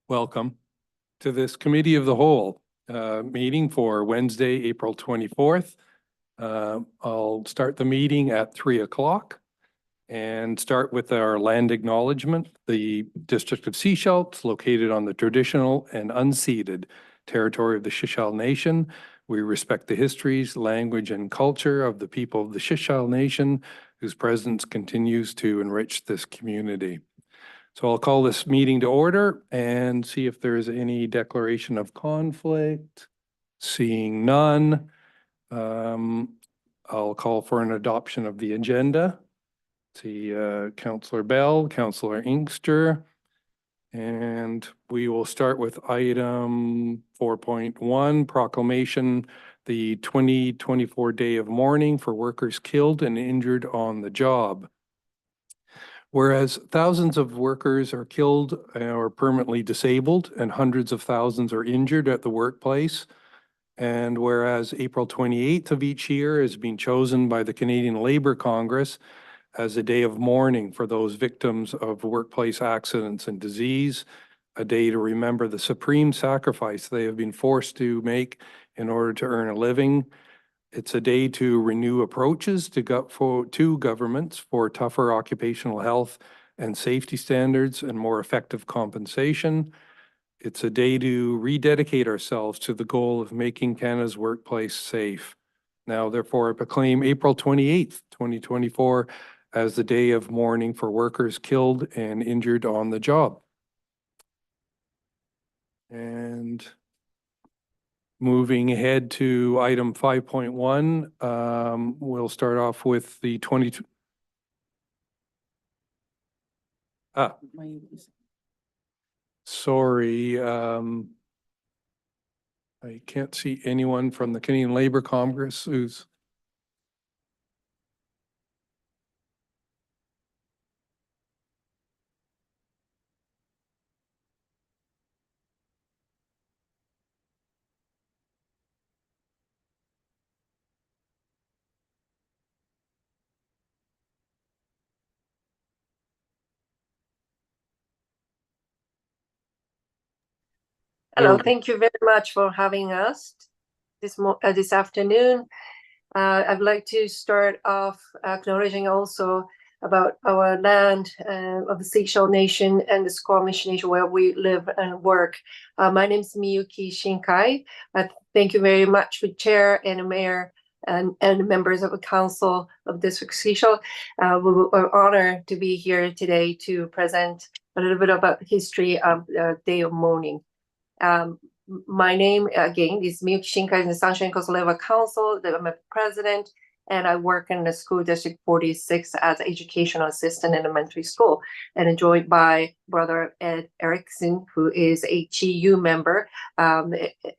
Welcome to this Committee of the Whole meeting for Wednesday, April 24th. I'll start the meeting at 3 o'clock and start with our land acknowledgement. The District of Sechelt, located on the traditional and unceded territory of the Sechelt Nation. We respect the histories, language, and culture of the people of the Sechelt Nation, whose presence continues to enrich this community. So I'll call this meeting to order and see if there is any declaration of conflict. Seeing none, I'll call for an adoption of the agenda. See Councillor Bell, Councillor Inkster, and we will start with item 4.1, proclamation, the 2024 day of mourning for workers killed and injured on the job. Whereas thousands of workers are killed or permanently disabled and hundreds of thousands are injured at the workplace, and whereas April 28th of each year has been chosen by the Canadian Labour Congress as a day of mourning for those victims of workplace accidents and disease, a day to remember the supreme sacrifice they have been forced to make in order to earn a living. It's a day to renew approaches to governments for tougher occupational health and safety standards and more effective compensation. It's a day to rededicate ourselves to the goal of making Canada's workplace safe. Now, therefore, I proclaim April 28th, 2024 as the day of mourning for workers killed and injured on the job. And moving ahead to item 5.1, we'll start off with the 22. Sorry, I can't see anyone from the Canadian Labour Congress who's. Hello, thank you very much for having us this afternoon. I'd like to start off acknowledging also about our land of the Sechelt Nation and the Squamish Nation where we live and work. My name is Miyuki Shinkai. Thank you very much for Chair and Mayor and members of the Council of District Sechelt. We're honored to be here today to present a little bit about the history of the Day of Mourning. My name again is Miyuki Shinkai in the Sunshine Coast Level Council. I'm a president, and I work in the school district 46 as educational assistant in elementary school, and joined by brother Ed Erickson, who is a GU member,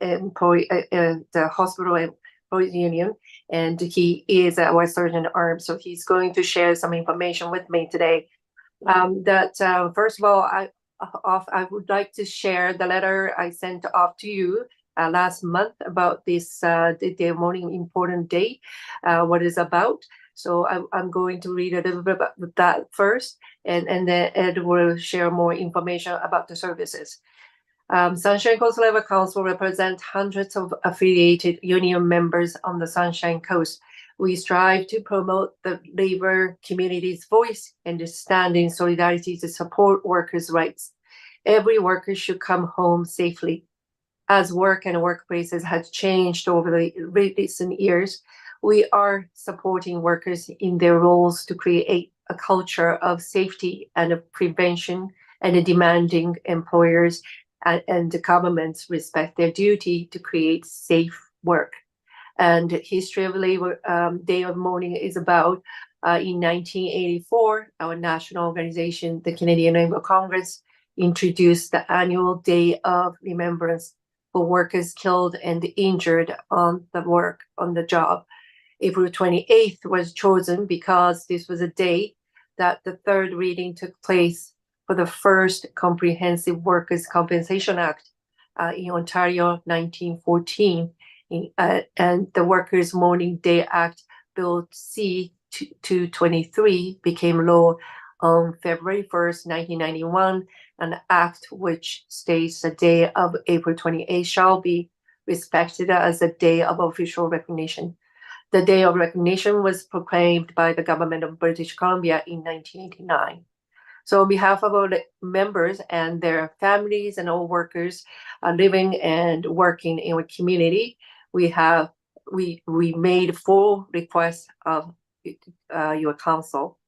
employee the hospital employees union, and he is our sergeant at arms. So he's going to share some information with me today. First of all, I would like to share the letter I sent off to you last month about this the Day of Mourning important day, what it's about. So I'm going to read a little bit about that first, and then Ed will share more information about the services. Sunshine Coast Labor Council represents hundreds of affiliated union members on the Sunshine Coast. We strive to promote the labor community's voice and stand in solidarity to support workers' rights. Every worker should come home safely. As work and workplaces have changed over the recent years, we are supporting workers in their roles to create a culture of safety and of prevention, and demanding employers and the governments respect their duty to create safe work. And the history of Labor Day of Mourning is about in 1984, our national organization, the Canadian Labour Congress, introduced the annual Day of Remembrance for workers killed and injured on the job. April 28th was chosen because this was a day that the third reading took place for the first Comprehensive Workers' Compensation Act in Ontario, 1914. And the Workers' Mourning Day Act, Bill C-223, became law on February 1st, 1991, an act which states the day of April 28th shall be respected as a day of official recognition. The day of recognition was proclaimed by the government of British Columbia in 1989. So on behalf of our members and their families and all workers living and working in our community, we made full request of your council.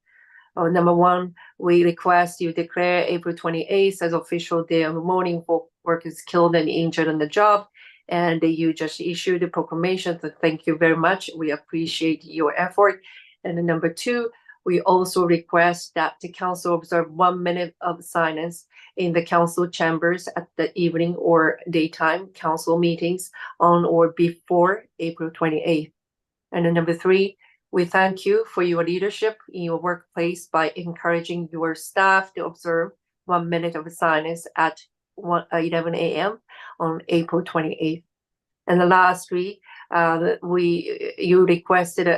Number one, we request you declare April 28th as official day of mourning for workers killed and injured on the job. And you just issued a proclamation, so thank you very much. We appreciate your effort. And then number two, we also request that the council observe 1 minute of silence in the council chambers at the evening or daytime council meetings on or before April 28th. And then number three, we thank you for your leadership in your workplace by encouraging your staff to observe 1 minute of silence at 11 a.m. on April 28th. And the last week, you requested,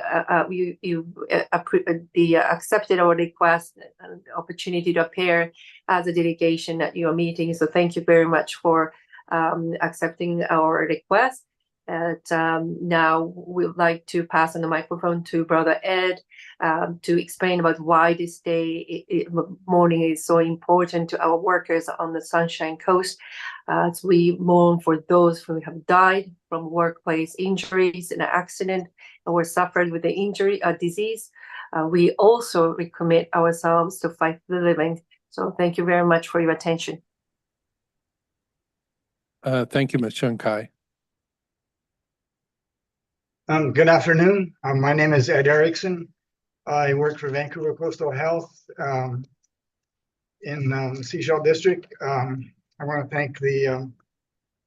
accepted our request and opportunity to appear as a delegation at your meeting. So thank you very much for accepting our request. And now we'd like to pass on the microphone to Brother Ed to explain about why this day morning is so important to our workers on the Sunshine Coast, as we mourn for those who have died from workplace injuries in an accident or suffered with the injury or disease. We also recommit ourselves to fight for the living. So thank you very much for your attention. Thank you, Ms. Chung Kai. Good afternoon. My name is Ed Erickson. I work for Vancouver Coastal Health in Seashell District. I want to thank the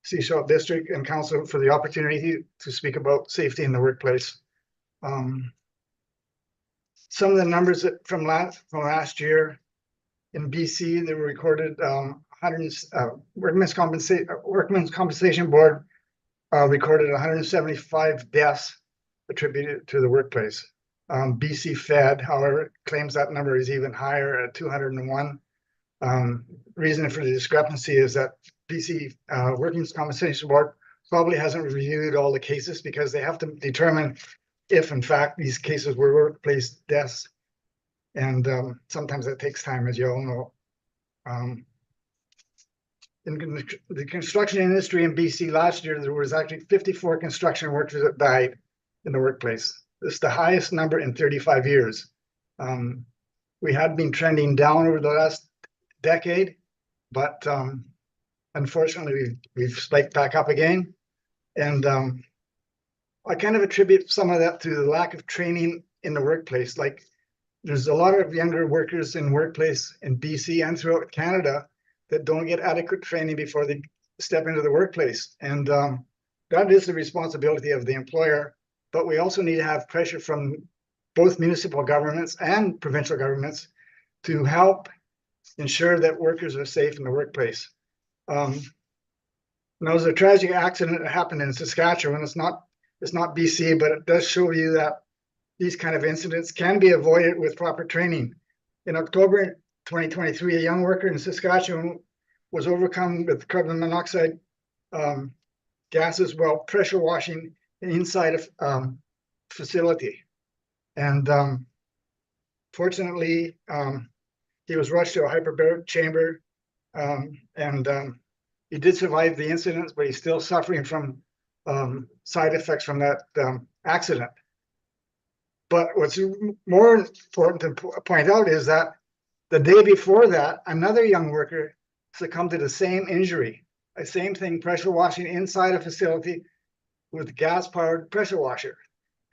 Seashell District and Council for the opportunity to speak about safety in the workplace. Some of the numbers from last year in BC, they were recorded. Workmen's Compensation Board recorded 175 deaths attributed to the workplace. BC Fed, however, claims that number is even higher at 201. Reason for the discrepancy is that BC Workmen's Compensation Board probably hasn't reviewed all the cases because they have to determine if, in fact, these cases were workplace deaths. And sometimes that takes time, as you all know. In the construction industry in BC last year, there was actually 54 construction workers that died in the workplace. This is the highest number in 35 years. We had been trending down over the last decade, but unfortunately, we've spiked back up again. And I kind of attribute some of that to the lack of training in the workplace. Like, there's a lot of younger workers in workplace in BC and throughout Canada that don't get adequate training before they step into the workplace. And that is the responsibility of the employer, but we also need to have pressure from both municipal governments and provincial governments to help ensure that workers are safe in the workplace. There was a tragic accident that happened in Saskatchewan. It's not BC, but it does show you that these kind of incidents can be avoided with proper training. In October 2023, a young worker in Saskatchewan was overcome with carbon monoxide gases while pressure washing inside a facility. And fortunately, he was rushed to a hyperbaric chamber, and he did survive the incident, but he's still suffering from side effects from that accident. But what's more important to point out is that the day before that, another young worker succumbed to the same injury, the same thing, pressure washing inside a facility with gas-powered pressure washer.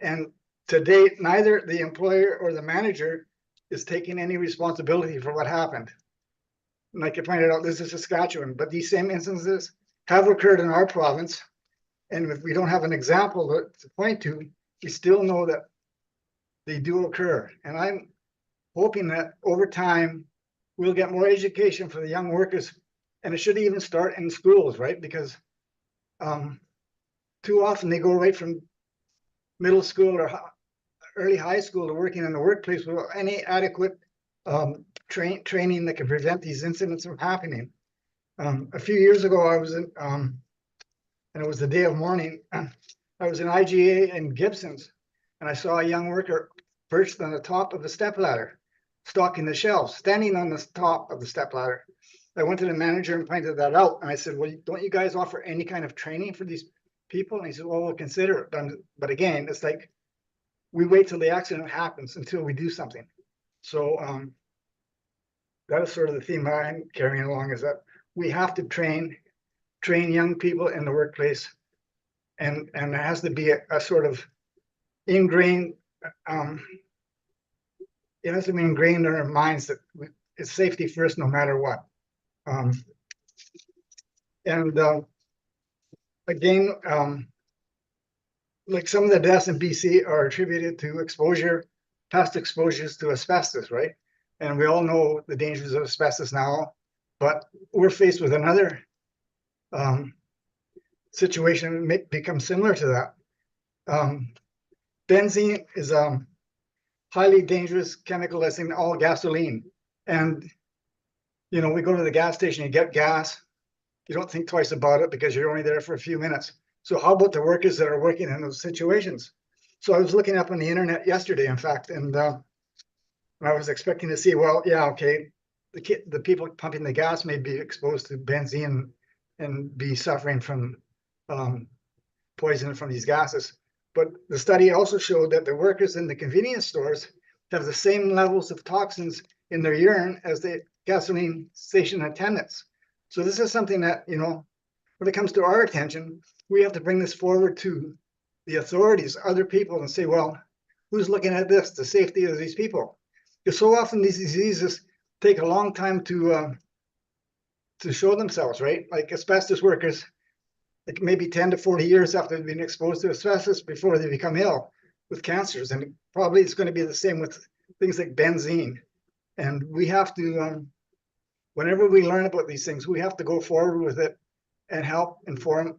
And to date, neither the employer or the manager is taking any responsibility for what happened. And like I pointed out, this is Saskatchewan, but these same instances have occurred in our province. And if we don't have an example to point to, we still know that they do occur. And I'm hoping that over time, we'll get more education for the young workers. And it should even start in schools, right? Because too often they go right from middle school or early high school to working in the workplace without any adequate training that can prevent these incidents from happening. A few years ago, I was in, and it was the day of mourning. I was in IGA in Gibson's, and I saw a young worker perched on the top of the stepladder, stocking the shelves, standing on the top of the stepladder. I went to the manager and pointed that out, and I said, "Well, don't you guys offer any kind of training for these people?" And he said, "Well, we'll consider it." But again, it's like we wait till the accident happens until we do something. So that is sort of the theme I'm carrying along, is that we have to train young people in the workplace, and it has to be a sort of ingrained, it has to be ingrained in our minds that it's safety first, no matter what. Again, like some of the deaths in BC are attributed to past exposures to asbestos, right? And we all know the dangers of asbestos now, but we're faced with another situation that may become similar to that. Benzene is a highly dangerous chemical that's in all gasoline. And, you know, we go to the gas station, you get gas, you don't think twice about it because you're only there for a few minutes. So how about the workers that are working in those situations? So I was looking up on the internet yesterday, in fact, and I was expecting to see, well, yeah, okay, the people pumping the gas may be exposed to benzene and be suffering from poison from these gases. But the study also showed that the workers in the convenience stores have the same levels of toxins in their urine as the gasoline station attendants. So this is something that, you know, when it comes to our attention, we have to bring this forward to the authorities, other people, and say, well, who's looking at this, the safety of these people? Because so often these diseases take a long time to show themselves, right? Like asbestos workers, like maybe 10 to 40 years after they've been exposed to asbestos before they become ill with cancers. And probably it's going to be the same with things like benzene. And we have to, whenever we learn about these things, we have to go forward with it and help inform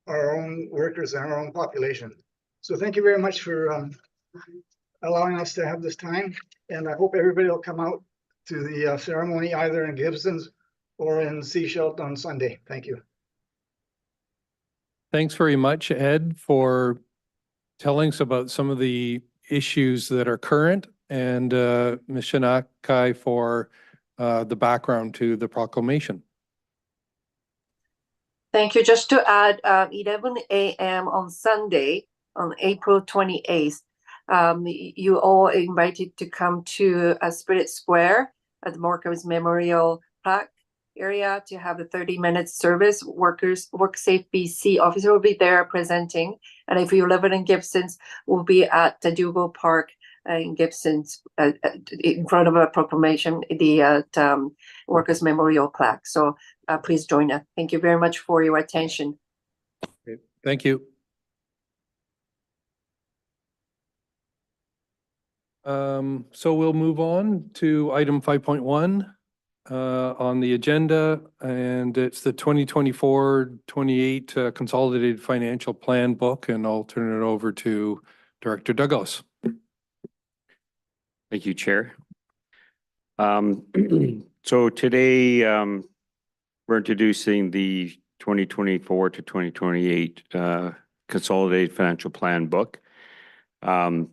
our own workers and our own population. So thank you very much for allowing us to have this time. And I hope everybody will come out to the ceremony either in Gibson's or in Sechelt on Sunday. Thank you. Thanks very much, Ed, for telling us about some of the issues that are current, and Ms. Shinakai for the background to the proclamation. Thank you. Just to add, 11 a.m. on Sunday, on April 28th, you all are invited to come to Spirit Square at the Markhams Memorial Plaque area to have a 30-minute service. WorkSafe BC officer will be there presenting. And if you live in Gibson's, we'll be at the Dougal Park in Gibson's in front of a proclamation, the Workers Memorial Plaque. So please join us. Thank you very much for your attention. Okay. Thank you. So we'll move on to item 5.1 on the agenda, and it's the 2024-28 Consolidated Financial Plan book, and I'll turn it over to Director Douglas. Thank you, Chair. So today we're introducing the 2024 to 2028 Consolidated Financial Plan book. The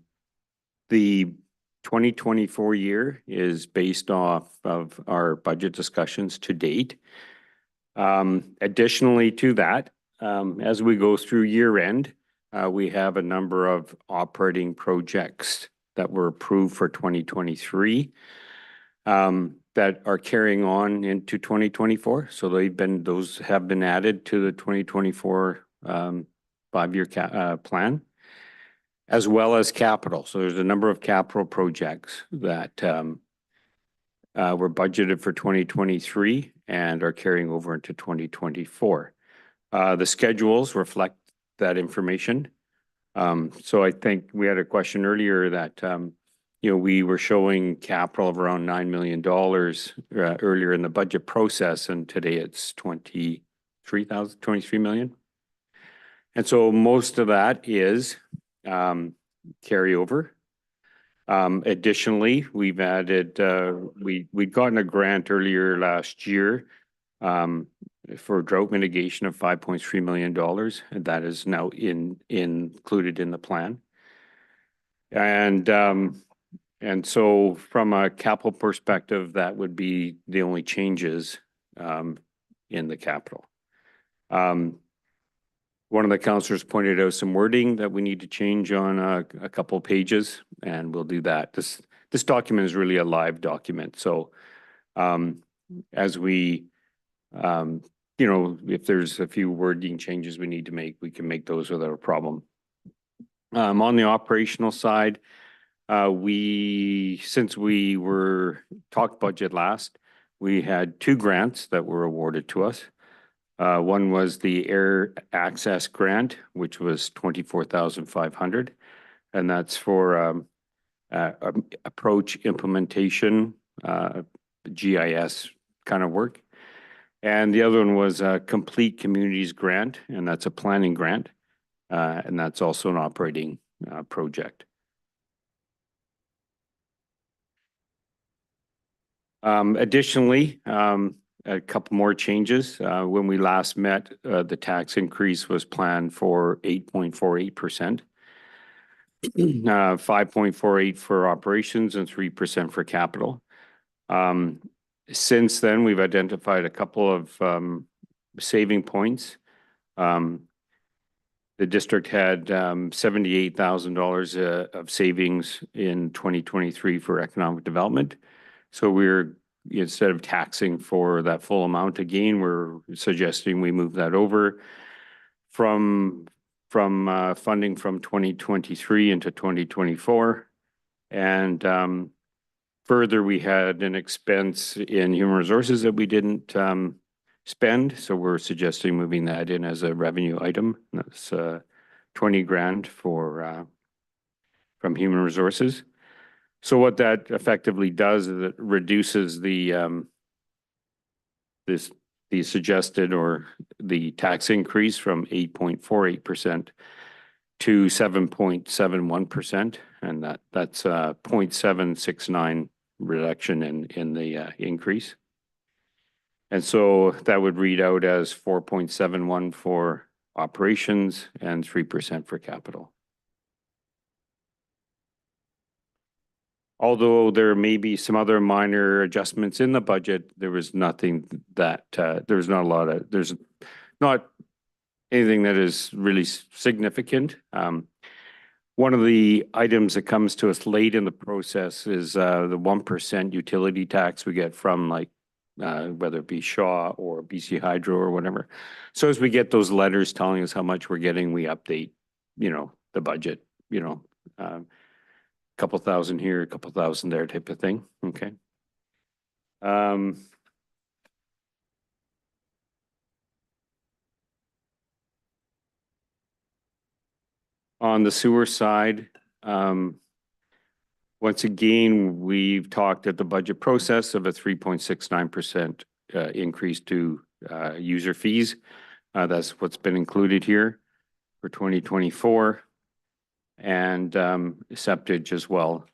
2024 year is based off of our budget discussions to date. Additionally to that, as we go through year end, we have a number of operating projects that were approved for 2023 that are carrying on into 2024. So those have been added to the 2024 5-year plan, as well as capital. So there's a number of capital projects that were budgeted for 2023 and are carrying over into 2024. The schedules reflect that information. So I think we had a question earlier that, you know, we were showing capital of around $9 million earlier in the budget process, and today it's 23 million. And so most of that is carryover. Additionally, we've added, we'd gotten a grant earlier last year for drought mitigation of $5.3 million, and that is now included in the plan. And so from a capital perspective, that would be the only changes in the capital. One of the councillors pointed out some wording that we need to change on a couple of pages, and we'll do that. This document is really a live document. So as we, if there's a few wording changes we need to make, we can make those without a problem. On the operational side, since we were talked budget last, we had 2 grants that were awarded to us. One was the Air Access Grant, which was $24,500, and that's for approach implementation, GIS kind of work. And the other one was a Complete Communities Grant, and that's a planning grant, and that's also an operating project. Additionally, a couple more changes. When we last met, the tax increase was planned for 8.48%, 5.48% for operations and 3% for capital. Since then, we've identified a couple of saving points. The district had $78,000 of savings in 2023 for economic development. So instead of taxing for that full amount again, we're suggesting we move that over from funding from 2023 into 2024. And further, we had an expense in human resources that we didn't spend. So we're suggesting moving that in as a revenue item. That's $20,000 from human resources. So what that effectively does is it reduces the suggested or the tax increase from 8.48% to 7.71%, and that's a 0.769 reduction in the increase. And so that would read out as 4.71 for operations and 3% for capital. Although there may be some other minor adjustments in the budget, there was nothing that, there's not anything that is really significant. One of the items that comes to us late in the process is the 1% utility tax we get from whether it be Shaw or BC Hydro or whatever. So as we get those letters telling us how much we're getting, we update, the budget, couple thousand here, a couple thousand there type of thing. Okay. On the sewer side, once again, we've talked at the budget process of a 3.69% increase to user fees. That's what's been included here for 2024. And septage as well.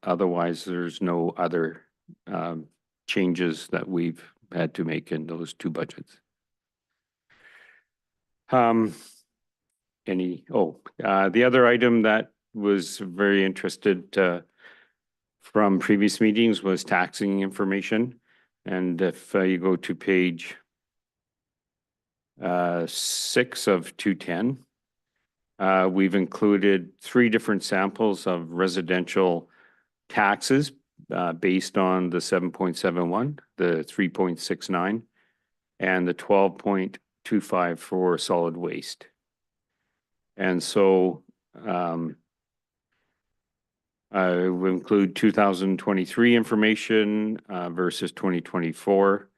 Otherwise, there's no other changes that we've had to make in those 2 budgets. The other item that was very interested from previous meetings was taxing information. And if you go to page 6 of 210, we've included 3 different samples of residential taxes based on the 7.71, the 3.69, and the 12.25 for solid waste. And so we include 2023 information versus 2024.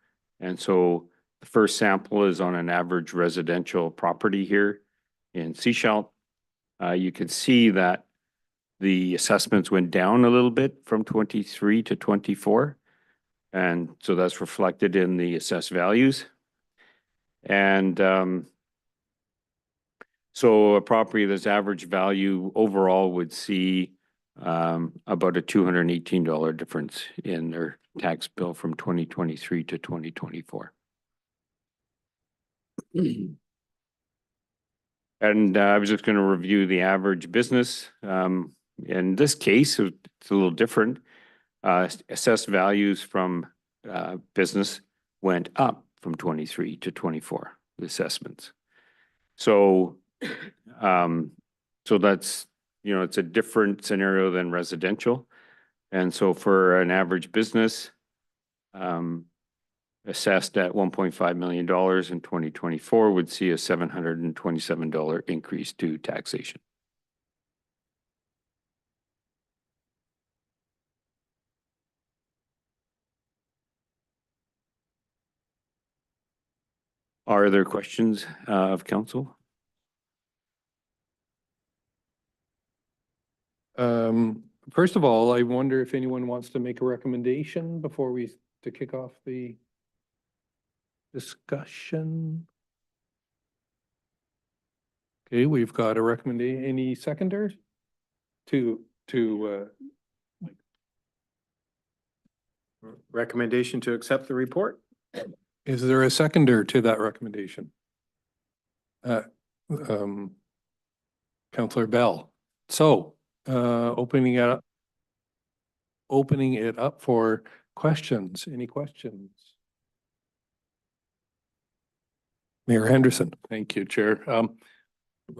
And so the first sample is on an average residential property here in Sechelt. You can see that the assessments went down a little bit from 23 to 24. And so that's reflected in the assessed values. And so a property that's average value overall would see about a $218 difference in their tax bill from 2023 to 2024. And I was just going to review the average business. In this case, it's a little different. Assessed values from business went up from 23 to 24, the assessments. So, so that's, you know, it's a different scenario than residential. And so for an average business, assessed at $1.5 million in 2024 would see a $727 increase to taxation. Are there questions of council? First of all, I wonder if anyone wants to make a recommendation before to kick off the discussion. Okay, we've got a recommendation. Any seconders Recommendation to accept the report? is there a seconder to that recommendation? Councillor Bell. So, opening it up for questions. Any questions? Mayor Henderson. Thank you, Chair.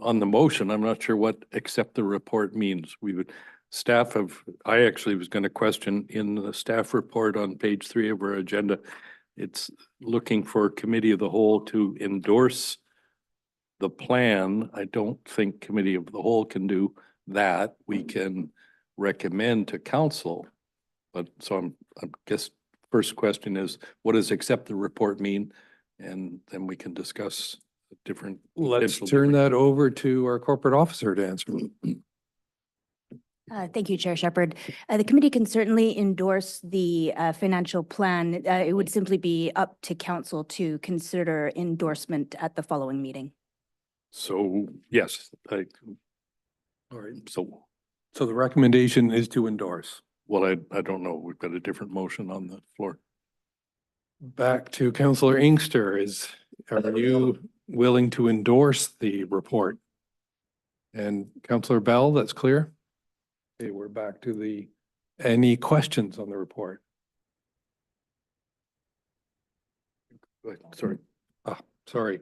On the motion, I'm not sure what accept the report means. I actually was going to question in the staff report on page 3 of our agenda. It's looking for committee of the whole to endorse the plan. I don't think committee of the whole can do that. We can recommend to council. But so I guess first question is, what does accept the report mean? And then we can discuss different. Let's turn that over to our corporate officer to answer. Thank you, Chair Shepherd. The committee can certainly endorse the financial plan. It would simply be up to council to consider endorsement at the following meeting. So, yes, all right. So the recommendation is to endorse. Well, I don't know. We've got a different motion on the floor. Back to Councillor Inkster. Are you willing to endorse the report? And Councillor Bell, that's clear? Okay, we're back to any questions on the report? Sorry. Sorry.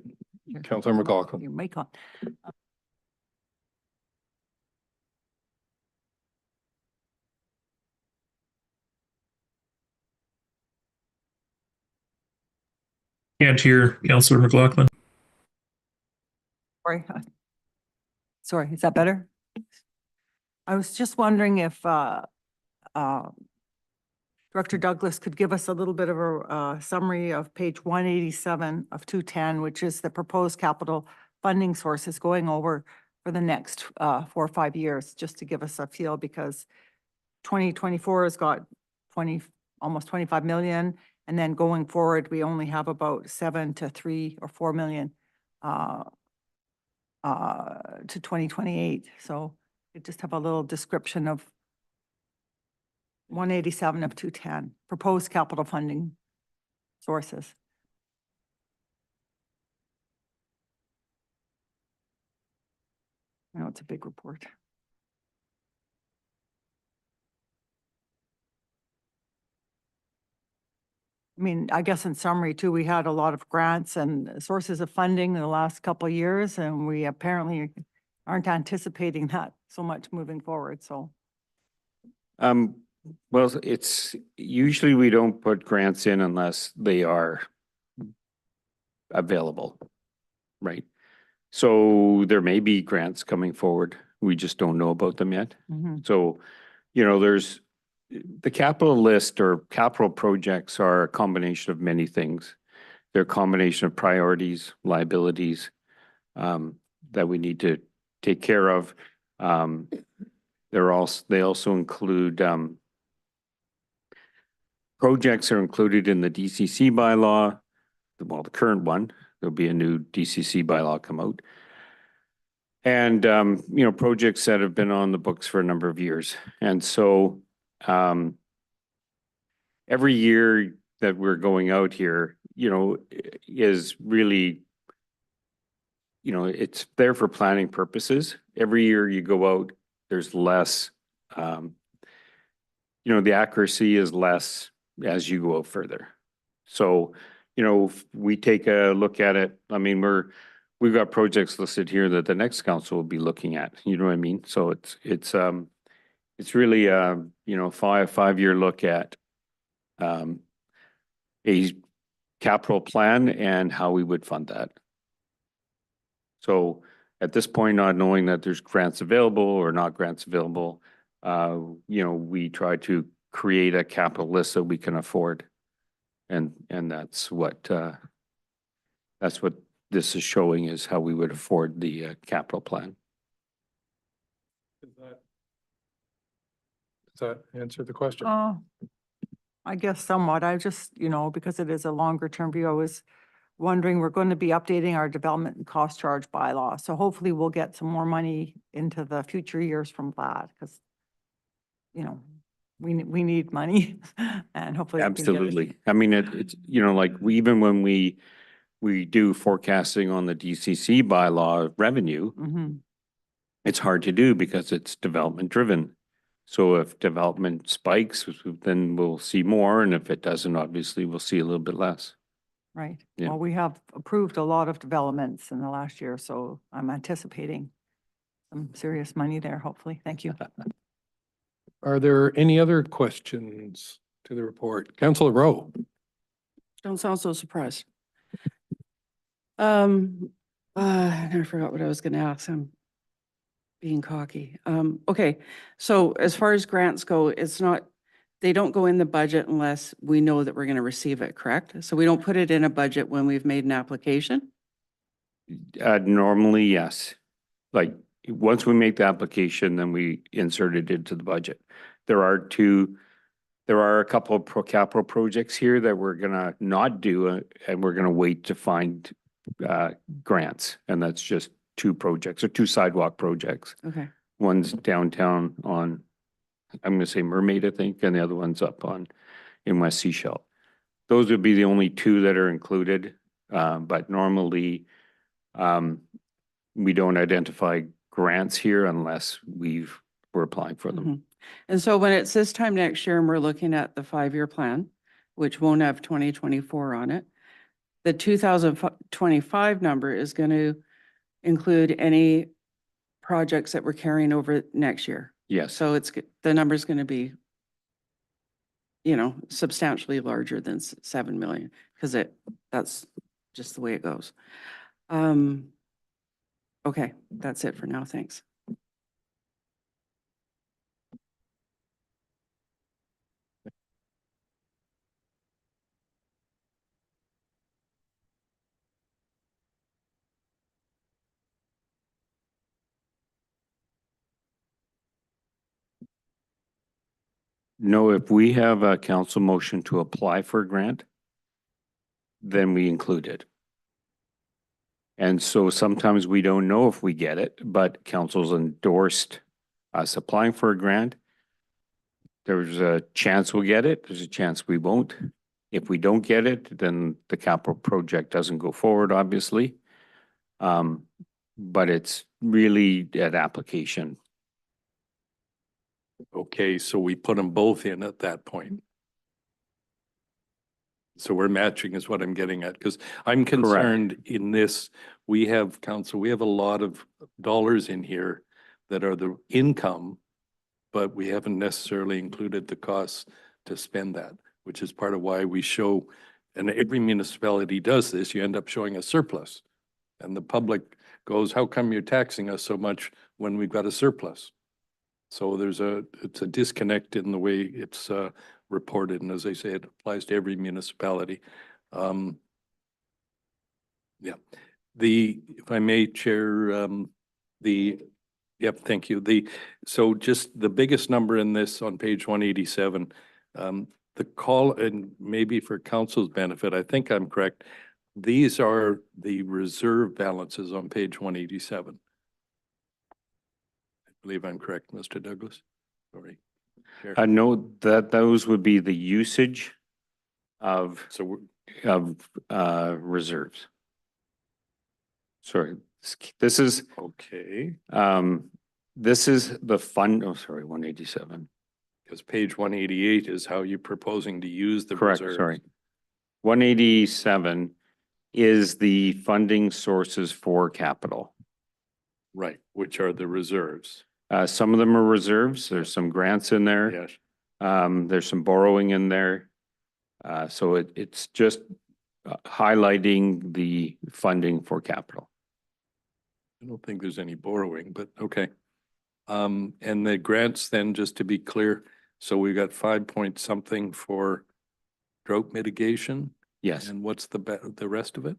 Councillor McLaughlin. Your mic on. Can't hear Councillor McLaughlin. Sorry, is that better? I was just wondering if Director Douglas could give us a little bit of a summary of page 187 of 210, which is the proposed capital funding sources going over for the next 4 or 5 years, just to give us a feel, because 2024 has got almost 25 million. And then going forward, we only have about 7 to 3 or 4 million to 2028. So you just have a little description of 187 of 210, proposed capital funding sources. I know it's a big report. I mean, I guess in summary too, we had a lot of grants and sources of funding in the last couple of years, and we apparently aren't anticipating that so much moving forward, so. Well, it's usually we don't put grants in unless they are available, right? So there may be grants coming forward. We just don't know about them yet. So, you know, there's the capital list or capital projects are a combination of many things. They're a combination of priorities, liabilities that we need to take care of. They also include projects are included in the DCC bylaw. Well, the current one, there'll be a new DCC bylaw come out. And, you know, projects that have been on the books for a number of years. And so, every year that we're going out here, you know, is really, you know, it's there for planning purposes. Every year you go out, there's less, you know, the accuracy is less as you go out further. So, you know, if we take a look at it, I mean, we've got projects listed here that the next council will be looking at, you know what I mean? So it's really, you know, five-year look at, a capital plan and how we would fund that. So at this point, not knowing that there's grants available or not grants available, you know, we try to create a capital list that we can afford. And that's what this is showing, is how we would afford the capital plan. Does that answer the question? I guess somewhat. I just, you know, because it is a longer term view, I was wondering, we're going to be updating our development and cost charge bylaw. So hopefully we'll get some more money into the future years from that, because, you know, we need money and hopefully. we can get it. Absolutely. I mean, it's, you know, like even when we do forecasting on the DCC bylaw revenue, Mhm. it's hard to do because it's development driven. So if development spikes, then we'll see more. And if it doesn't, obviously we'll see a little bit less. Right. Yeah. Well, we have approved a lot of developments in the last year, so I'm anticipating some serious money there, hopefully. Thank you. Are there any other questions to the report? Councillor Rowe? Don't sound so surprised. I forgot what I was gonna ask. I'm being cocky. Okay, so as far as grants go, it's not, they don't go in the budget unless we know that we're gonna receive it, correct? So we don't put it in a budget when we've made an application? Normally, yes. Like, once we make the application, then we insert it into the budget. There are a couple of capital projects here that we're gonna not do, and we're gonna wait to find grants. And that's just two projects, or two sidewalk projects. Okay, One's downtown on, I'm gonna say Mermaid, I think, and the other one's up in West Seashell. Those would be the only two that are included, but normally, we don't identify grants here unless we're applying for them. mhm. And so when it's this time next year and we're looking at the 5-year plan, which won't have 2024 on it, the 2025 number is going to include any projects that we're carrying over next year. Yes, So the number's going to be, you know, substantially larger than 7 million, because that's just the way it goes. Okay, that's it for now. Thanks. no, if we have a council motion to apply for a grant, then we include it. And so sometimes we don't know if we get it, but council's endorsed us applying for a grant. There's a chance we'll get it. There's a chance we won't. If we don't get it, then the capital project doesn't go forward, obviously. But it's really an application. Okay, so we put them both in at that point. So we're matching is what I'm getting at, because I'm concerned in this, we have a lot of dollars in here that are the income, but we haven't necessarily included the costs to spend that, which is part of why we show, and every municipality does this, you end up showing a surplus. And the public goes, how come you're taxing us so much when we've got a surplus? So it's a disconnect in the way it's reported. And as I say, it applies to every municipality. Yeah. If I may, Chair, yep, thank you. So just the biggest number in this on page 187, the call, and maybe for council's benefit, I think I'm correct. These are the reserve balances on page 187. believe I'm correct, Mr. Douglas. Sorry. Chair. No, that those would be the usage of, So we're, reserves. Sorry, this is, okay, this is the fund, oh, sorry, 187. because page 188 is how you're proposing to use the Correct, reserves. sorry. 187 is the funding sources for capital. Right, which are the reserves. Some of them are reserves. There's some grants in there. Yes. There's some borrowing in there. So it's just highlighting the funding for capital. I don't think there's any borrowing, but okay. And the grants then, just to be clear, so we got 5 point something for drought mitigation. Yes. And what's the rest of it?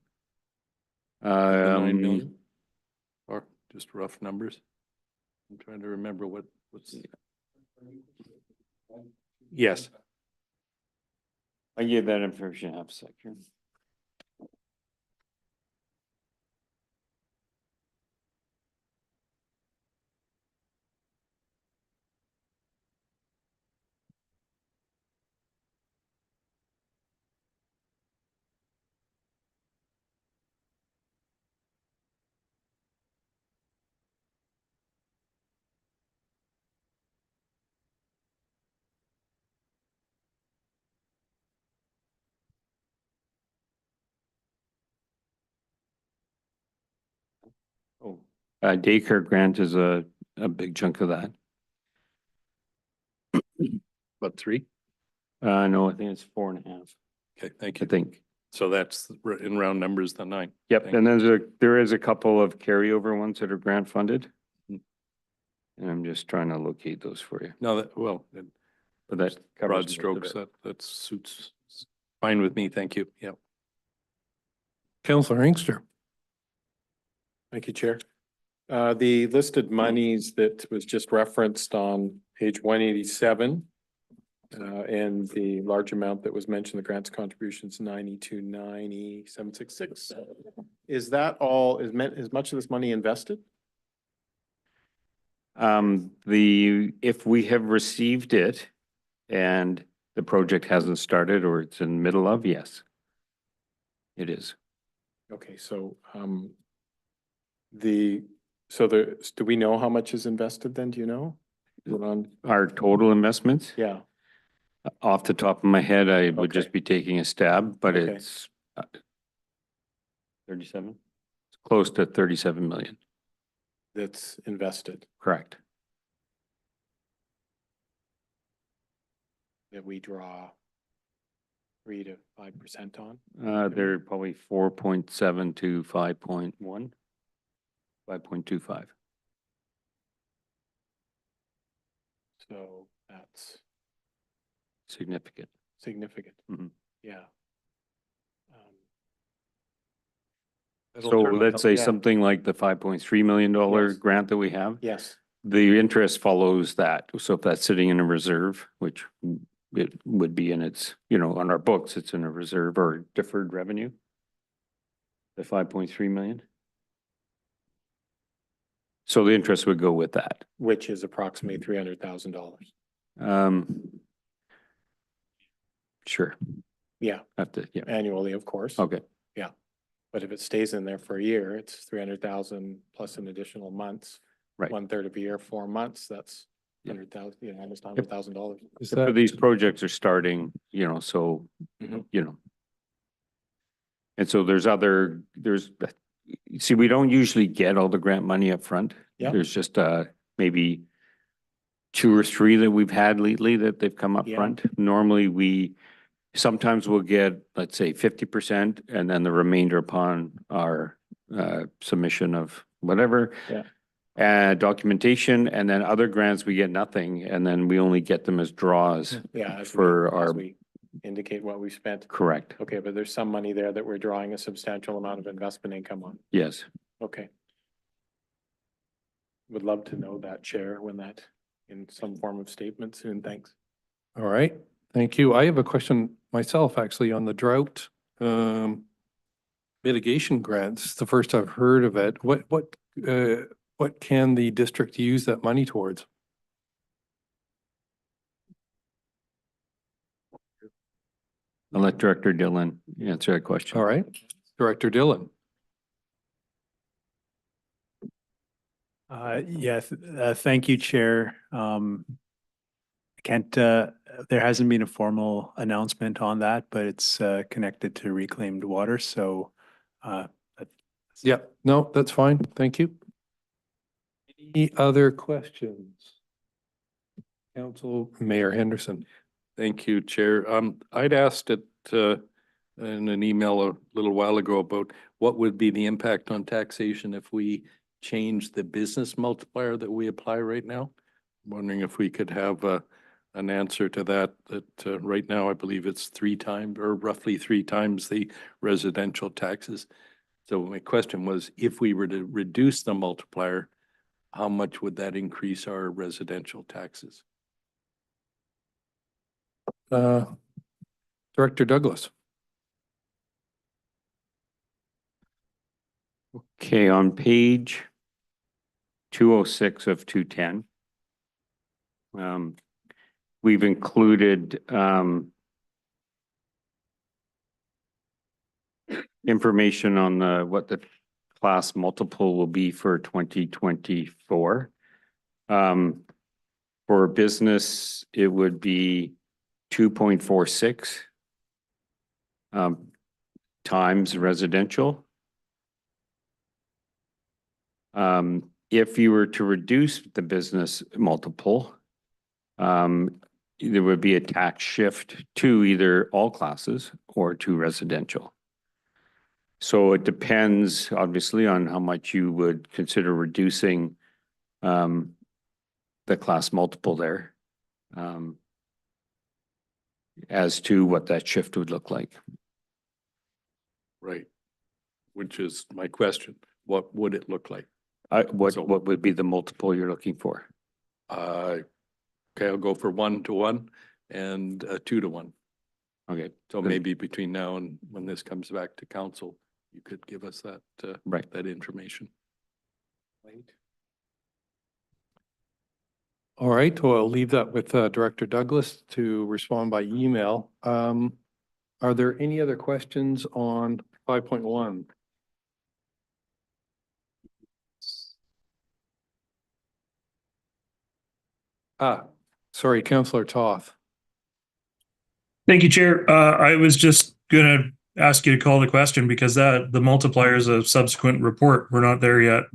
The 9 million? Or just rough numbers? I'm trying to remember what's. Yes, I gave that information half a second. Oh, daycare grant is a big chunk of that. about 3. No, I think it's 4.5, Okay, thank I you. think. So that's in round numbers, the 9. Yep, Thank and there is a couple of carryover ones that are grant funded. Mm. And I'm just trying to locate those for you, No, well, but that covers broad most of strokes, it. that suits, fine with me, thank you, yeah. Counselor Inkster. Thank you, Chair. The listed monies that was just referenced on page 187. And the large amount that was mentioned, the grants contributions 92,90,766. Is that all, is much of this money invested? If we have received it and the project hasn't started or it's in the middle of, yes. It is. Okay, so do we know how much is invested then? Do you know? Is it on? Our total investments? Yeah, Off the top of my head, I would just Okay. be taking a stab, but Okay. it's 37? It's close to 37 million, that's invested correct? that we draw 3 to 5% on. They're probably 4.7 to 5.1, 5.25. So that's Significant. significant. Mhm. Yeah. That'll So certainly let's say yeah. something like the $5.3 million Yes. grant that we have. Yes, The interest follows that. So if that's sitting in a reserve, which it would be in its, on our books, it's in a reserve or deferred revenue. The 5.3 million. So the interest would go with that. which is approximately $300,000. Sure. Yeah, Have to, yeah. annually, of course. Okay. But if it stays in there for a year, it's 300,000 plus an additional months. Right. 1/3 of a year, 4 months, that's Yeah. 100,000, almost $100,000. Is So that, these projects are starting, so, Mhm. And so see, we don't usually get all the grant money up front. Yeah. There's just maybe 2 or 3 that we've had lately that they've come up Yeah. front. Normally sometimes we'll get, let's say 50% and then the remainder upon our submission of whatever. Yeah. Documentation, and then other grants, we get nothing, and then we only get them as draws. Yeah, as we indicate what we spent. Correct. Okay, but there's some money there that we're drawing a substantial amount of investment income on. Yes. Okay. Would love to know that, Chair, when that in some form of statement soon. Thanks. all right, thank you. I have a question myself, actually, on the drought mitigation grants. It's the first I've heard of it. What What can the district use that money towards? I'll let Director Dillon answer that question. All right, Director Dillon. Thank you, Chair. There hasn't been a formal announcement on that, but it's connected to reclaimed water, so Yeah, no, that's fine. Thank you. Any other questions? Council Mayor Henderson. Thank you, Chair. I'd asked it in an email a little while ago about what would be the impact on taxation if we change the business multiplier that we apply right now. I'm wondering if we could have an answer to that, right now I believe it's 3 times or roughly 3 times the residential taxes. So my question was, if we were to reduce the multiplier, how much would that increase our residential taxes? Director Douglas. Okay, on page 206 of 210, we've included information on what the class multiple will be for 2024. For business, it would be 2.46 times residential. If you were to reduce the business multiple, there would be a tax shift to either all classes or to residential. So it depends obviously on how much you would consider reducing the class multiple there, as to what that shift would look like. Right. Which is my question. What would it look like? What would be the multiple you're looking for? Okay, I'll go for 1 to 1 and 2 to 1. Okay. So maybe between now and when this comes back to council, you could give us that, Right. that information. All right, well, I'll leave that with Director Douglas to respond by email. Are there any other questions on 5.1? Sorry, Councillor Toth. Thank you, Chair. I was just gonna ask you to call the question because the multiplier is a subsequent report. We're not there yet.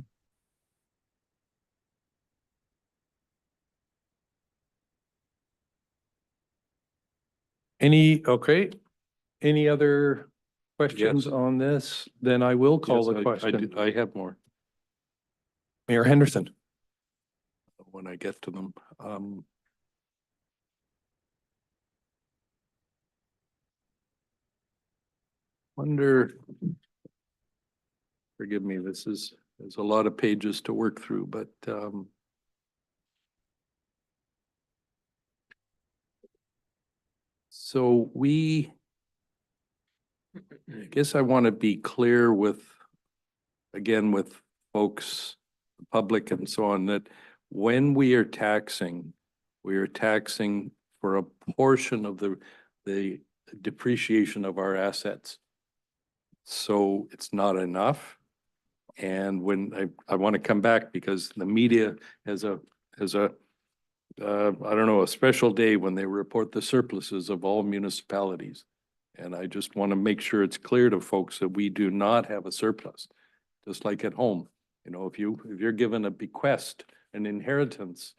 Any other questions Yes. on this? Then I will call the Yes, question. I have more Mayor Henderson. when I get to them. Wonder, forgive me, there's a lot of pages to work through, but so I guess I want to be clear with, again, with folks, the public and so on, that when we are taxing for a portion of the depreciation of our assets. So it's not enough. And when I want to come back because the media has a I don't know, a special day when they report the surpluses of all municipalities. And I just want to make sure it's clear to folks that we do not have a surplus, just like at home. You know, if you're given a bequest, an inheritance,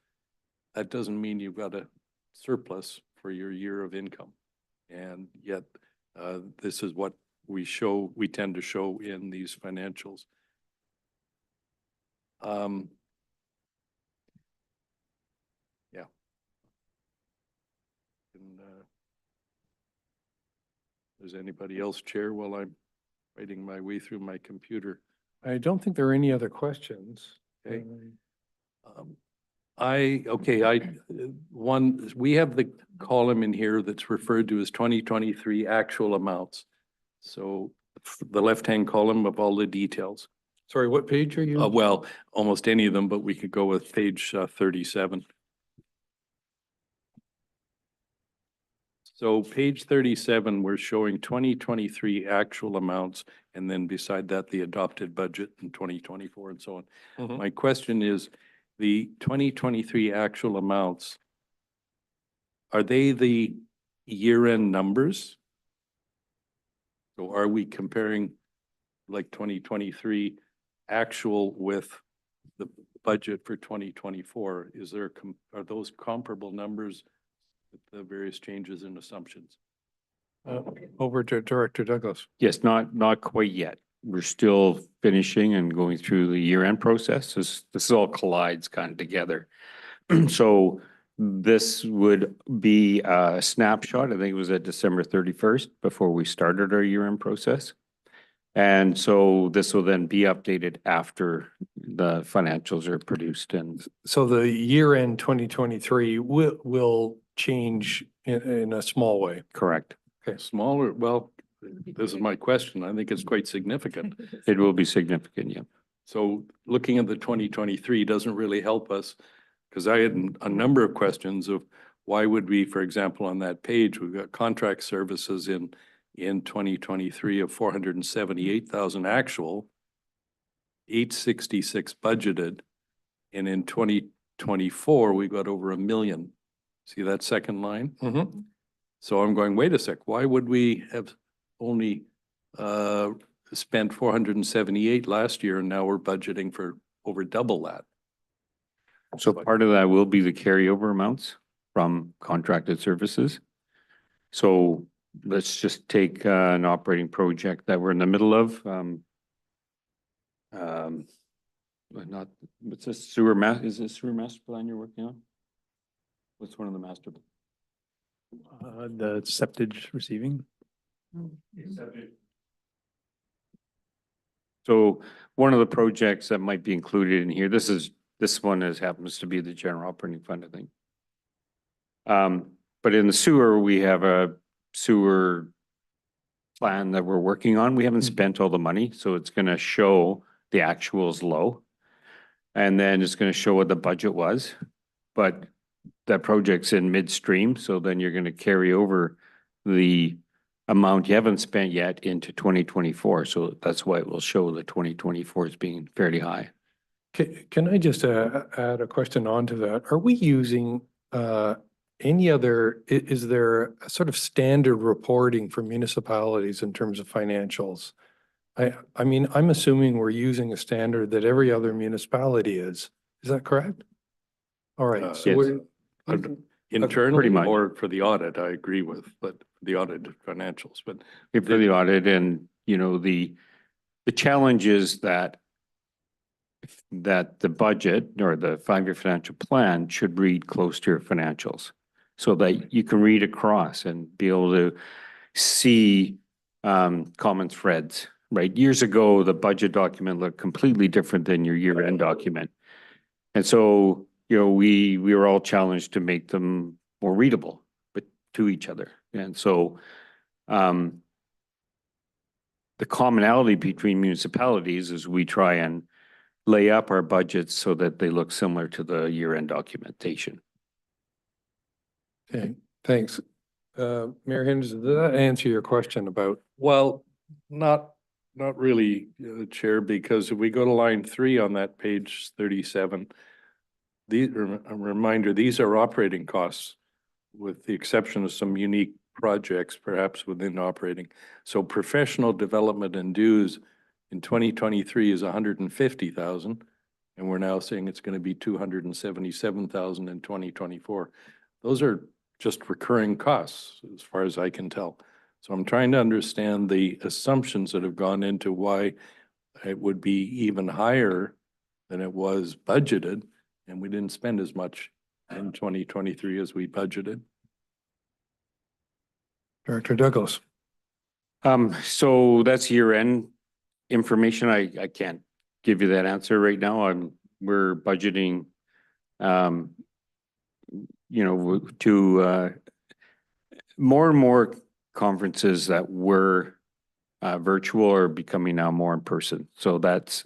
that doesn't mean you've got a surplus for your year of income. And yet, this is what we tend to show in these financials. Yeah. And, does anybody else chair while I'm writing my way through my computer? I don't think there are any other questions. Okay. We have the column in here that's referred to as 2023 actual amounts. So the left-hand column of all the details. Sorry, what page are you? Well, almost any of them, but we could go with page 37. So page 37, we're showing 2023 actual amounts, and then beside that, the adopted budget in 2024 and so on. Mhm. My question is, the 2023 actual amounts, are they the year-end numbers? So are we comparing like 2023 actual with the budget for 2024? Is there, are those comparable numbers with the various changes and assumptions? Over to Director Douglas. Yes, not quite yet. We're still finishing and going through the year-end process. This all collides kind of together. So this would be a snapshot. I think it was at December 31st before we started our year-end process. And so this will then be updated after the financials are produced and So the year end 2023 will change in a small way. correct. Okay. Smaller, well, this is my question. I think it's quite significant. It will be significant, yeah. So looking at the 2023 doesn't really help us, because I had a number of questions of why would we, for example, on that page, we've got contract services in 2023 of 478,000 actual, 866 budgeted, and in 2024, we got over 1 million. See that second line? Mhm. So I'm going, wait a sec, why would we have only spent 478 last year and now we're budgeting for over double that? So part of that will be the carryover amounts from contracted services. So let's just take an operating project that we're in the middle of. Not, what's this is this sewer master plan you're working on? What's one of the master? The septage receiving. So one of the projects that might be included in here, this one happens to be the general operating fund, I think. But in the sewer, we have a sewer plan that we're working on. We haven't spent all the money, so it's gonna show the actuals low. And then it's gonna show what the budget was, but that project's in midstream, so then you're gonna carry over the amount you haven't spent yet into 2024. So that's why it will show the 2024 as being fairly high. Can I just add a question onto that? Are we using any other, is there a sort of standard reporting for municipalities in terms of financials? I mean, I'm assuming we're using a standard that every other municipality is. Is that correct? All right. So Yes. we're, Internally much. or for the audit, I agree with, but the audit financials, but For the audit and, you know, the challenge is that the budget or the 5-year financial plan should read close to your financials so that you can read across and be able to see common threads, right? Years ago, the budget document looked completely different than your year-end document. And so, you know, we were all challenged to make them more readable, but to each other. And so the commonality between municipalities is we try and lay up our budgets so that they look similar to the year-end documentation. okay, thanks. Mayor Henderson, did that answer your question about? well, not really, Chair, because if we go to line 3 on that page 37, a reminder, these are operating costs with the exception of some unique projects, perhaps within operating. So professional development and dues in 2023 is 150,000, and we're now saying it's going to be 277,000 in 2024. Those are just recurring costs, as far as I can tell. So I'm trying to understand the assumptions that have gone into why it would be even higher than it was budgeted, and we didn't spend as much in 2023 as we budgeted. Director Douglas. So that's year-end information. I can't give you that answer right now. We're budgeting, you know, to more and more conferences that we're virtual or becoming now more in person. So that's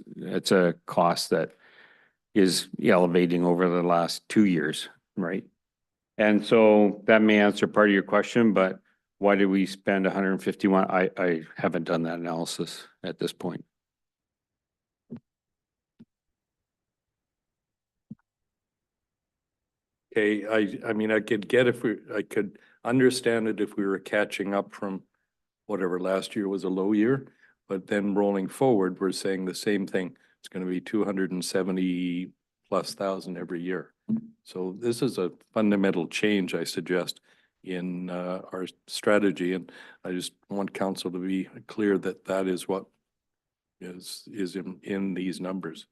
a cost that is elevating over the last 2 years, right? And so that may answer part of your question, but why did we spend 151? I haven't done that analysis at this point. Okay, I mean, I could get I could understand it if we were catching up from whatever last year was a low year, but then rolling forward, we're saying the same thing. It's going to be 270,000+ every year. So this is a fundamental change, I suggest, in our strategy, and I just want council to be clear that that is what is in these numbers.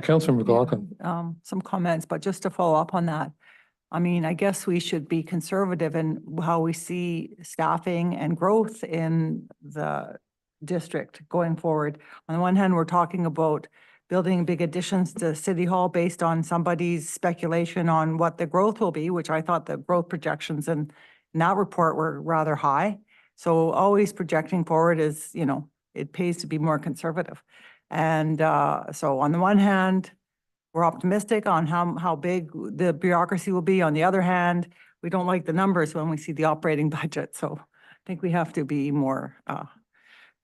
Councillor McLaughlin. Some comments, but just to follow up on that. I mean, I guess we should be conservative in how we see staffing and growth in the district going forward. On the one hand, we're talking about building big additions to City Hall based on somebody's speculation on what the growth will be, which I thought the growth projections in that report were rather high. So always projecting forward is, you know, it pays to be more conservative. And so on the one hand, we're optimistic on how big the bureaucracy will be. On the other hand, we don't like the numbers when we see the operating budget. So I think we have to be more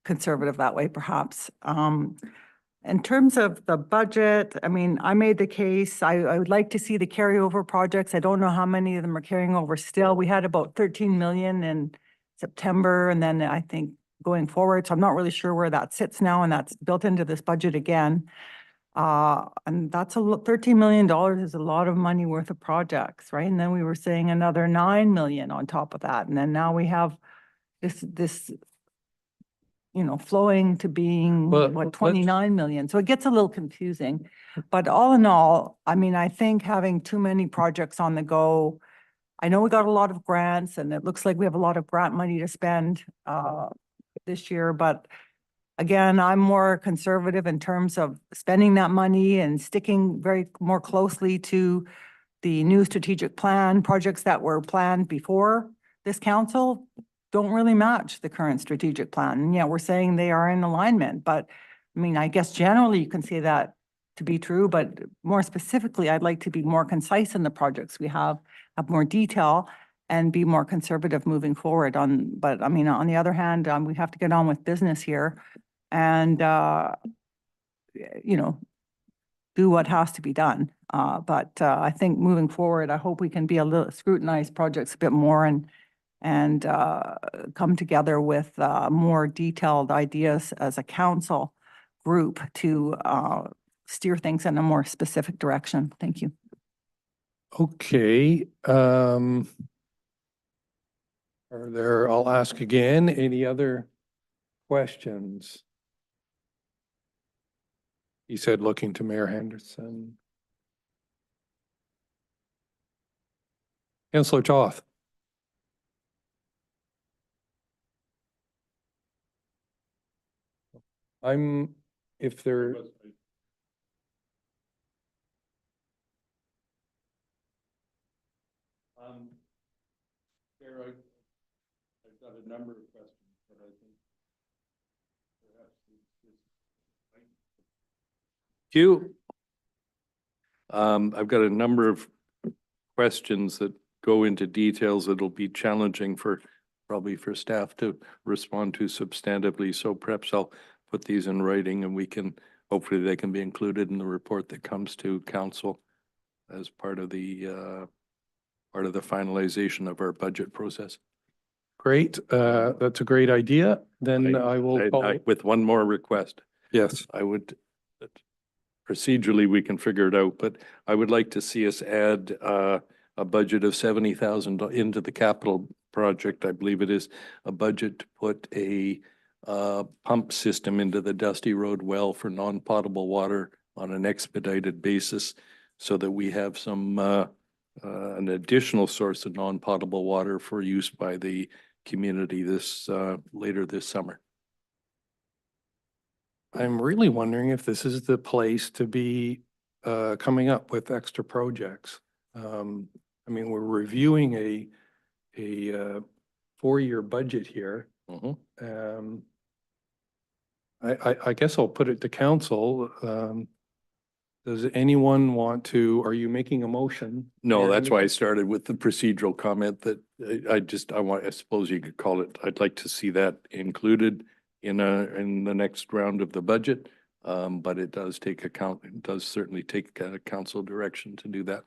conservative that way, perhaps. In terms of the budget, I mean, I made the case, I would like to see the carryover projects. I don't know how many of them are carrying over still. We had about 13 million in September, and then I think going forward. So I'm not really sure where that sits now, and that's built into this budget again. And that's $13 million is a lot of money worth of projects, right? And then we were saying another 9 million on top of that. And then now we have this, you know, flowing to being Well, what, let's- 29 million. So it gets a little confusing. But all in all, I mean, I think having too many projects on the go, I know we got a lot of grants and it looks like we have a lot of grant money to spend this year, but again, I'm more conservative in terms of spending that money and sticking very more closely to the new strategic plan. Projects that were planned before this council don't really match the current strategic plan. And yet we're saying they are in alignment, but I mean, I guess generally you can say that to be true, but more specifically, I'd like to be more concise in the projects we have more detail and be more conservative moving forward but I mean, on the other hand, we have to get on with business here and, you know, do what has to be done. But I think moving forward, I hope we can be scrutinize projects a bit more and come together with more detailed ideas as a council group to steer things in a more specific direction. Thank you. Okay, I'll ask again, any other questions? He said looking to Mayor Henderson. Councillor Toth. If there. Chair, I've got a number of questions, but I think perhaps I've got a number of questions that go into details that'll be challenging probably for staff to respond to substantively. So perhaps I'll put these in writing and hopefully they can be included in the report that comes to council as part of the finalization of our budget process. Great, that's a great idea. Then I will call. With one more request. Yes. I would, procedurally, we can figure it out, but I would like to see us add a budget of 70,000 into the capital project. I believe it is a budget to put a pump system into the Dusty Road well for non-potable water on an expedited basis so that we have an additional source of non-potable water for use by the community later this summer. I'm really wondering if this is the place to be coming up with extra projects. I mean, we're reviewing a 4-year budget here, Mhm. I guess I'll put it to council. Does anyone want to, are you making a motion? No, Mayor that's why I Henderson? started with the procedural comment that I suppose you could call it, I'd like to see that included in the next round of the budget. But it does certainly take council direction to do that.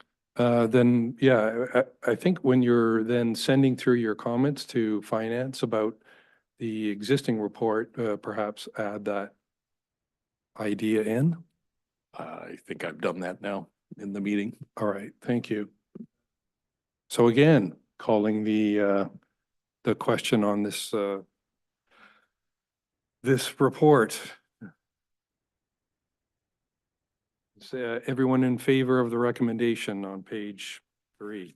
Then, yeah, I think when you're then sending through your comments to finance about the existing report, perhaps add that idea in. I think I've done that now in the meeting. All right, thank you. So again, calling the question on this, this report. Is everyone in favor of the recommendation on page 3?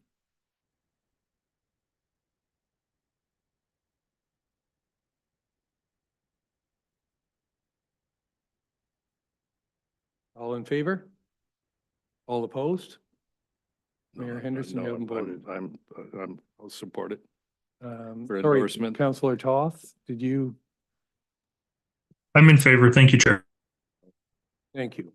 All in favor? All opposed? Mayor Henderson, you haven't voted. I'll support it. For Sorry, endorsement. Councillor Toth, did you? I'm in favor. Thank you, Chair. Thank you.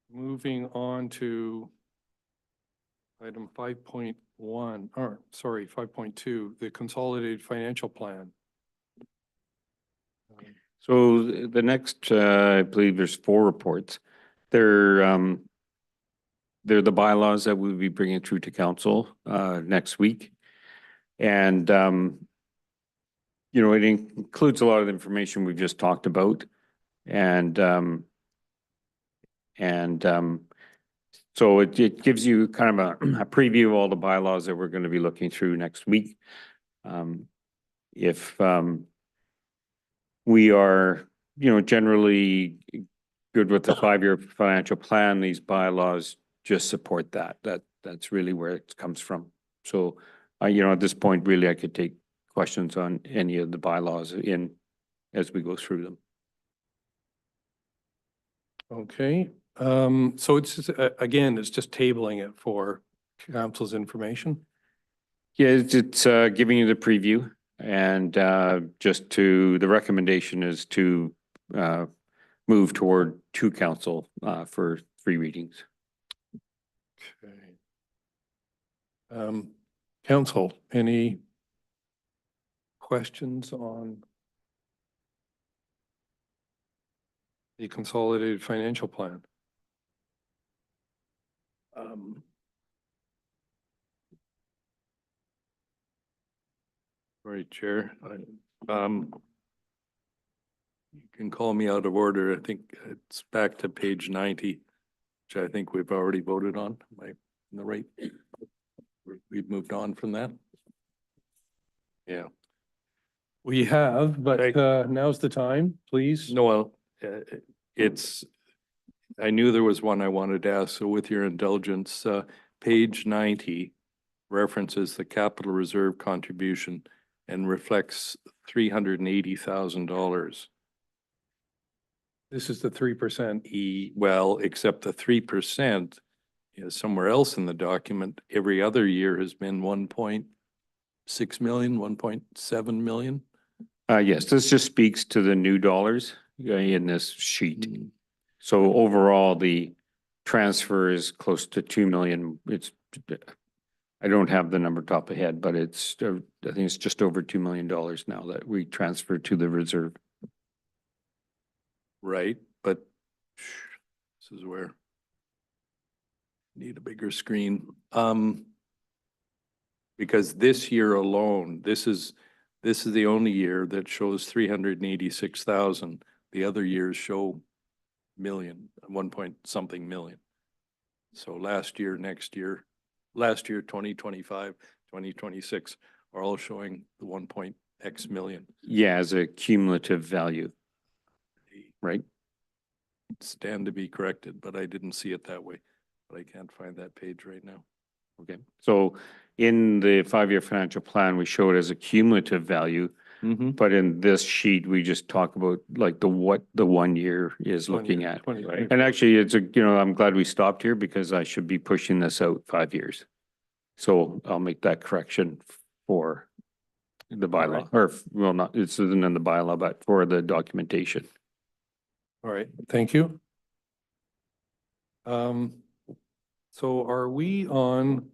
Moving on to item 5.1, or sorry, 5.2, the consolidated financial plan. So the next, I believe there's 4 reports. They're the bylaws that we'll be bringing through to council next week. And, you know, it includes a lot of the information we've just talked about. And so it gives you kind of a preview of all the bylaws that we're going to be looking through next week. If we are, you know, generally good with the 5-year financial plan, these bylaws just support that. That's really where it comes from. So, you know, at this point, really, I could take questions on any of the bylaws as we go through them. Okay, so it's just, again, it's just tabling it for council's information. Yeah, it's giving you the preview, and the recommendation is to move toward to council for 3 readings. Okay. Council, any questions on the consolidated financial plan? Sorry, Chair. You can call me out of order. I think it's back to page 90, which I think we've already voted on. Am I in the right? We've moved on from that. Yeah. We have, but now's the time, please. No, I knew there was one I wanted to ask, so with your indulgence, page 90 references the capital reserve contribution and reflects $380,000. This is the 3%. Well, except the 3% is somewhere else in the document. Every other year has been 1.6 million, 1.7 million. Yes, this just speaks to the new dollars in this sheet. So overall, the transfer is close to 2 million. I don't have the number top of head, but I think it's just over $2 million now that we transferred to the reserve. Right, but this is where need a bigger screen. Because this year alone, this is the only year that shows 386,000. The other years show million, 1 point something million. So last year, 2025, 2026 are all showing the 1.x million. Yeah, as a cumulative value, right? Stand to be corrected, but I didn't see it that way. But I can't find that page right now. Okay, so in the 5-year financial plan, we show it as a cumulative value, but in this sheet, we just talk about like what the 1 year is looking at. Right. And actually, I'm glad we stopped here because I should be pushing this out 5 years. So I'll make that correction for the bylaw, or, well, not, it isn't in the bylaw, but for the documentation. All right, thank you. So are we on,